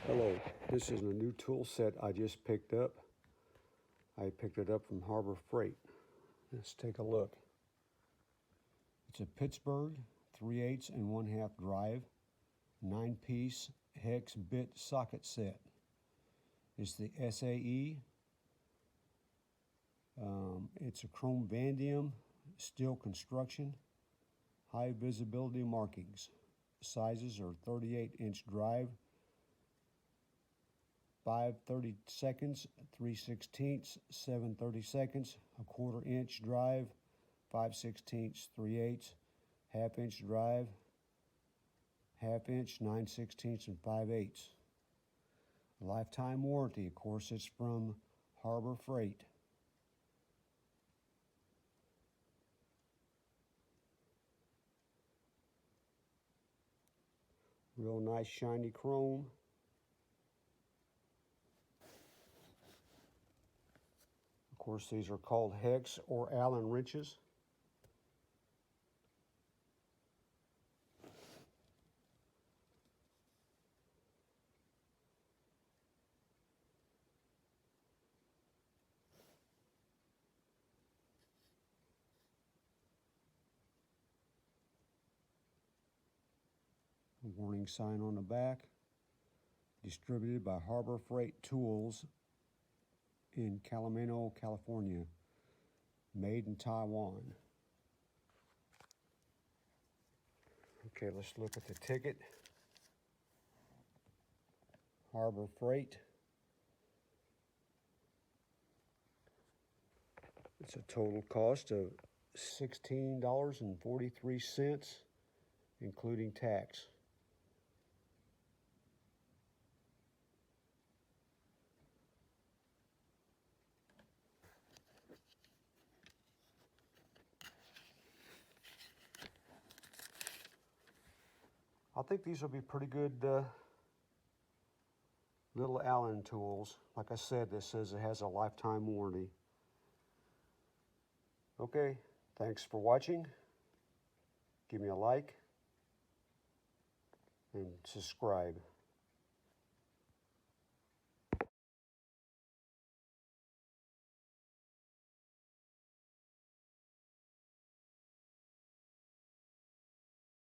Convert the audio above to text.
Hello, this is a new tool set I just picked up. I picked it up from Harbor Freight. Let's take a look. It's a Pittsburgh 3/8 and 1/2 drive, 9-piece hex bit socket set. It's the SAE. It's a chrome vanadium steel construction, high visibility markings. Sizes are 38-inch drive, 5/32, 3/16, 7/32, a 1/4-inch drive, 5/16, 3/8, 1/2-inch drive, 1/2-inch, 9/16, and 5/8. Lifetime warranty, of course, it's from Harbor Freight. Real nice shiny chrome. Of course, these are called hex or Allen wrenches. A warning sign on the back. Distributed by Harbor Freight Tools in Calamino, California. Made in Taiwan. Okay, let's look at the ticket. Harbor Freight. It's a total cost of $16.43, including tax. I think these will be pretty good little Allen tools. Like I said, this says it has a lifetime warranty. Okay, thanks for watching. Give me a like and subscribe.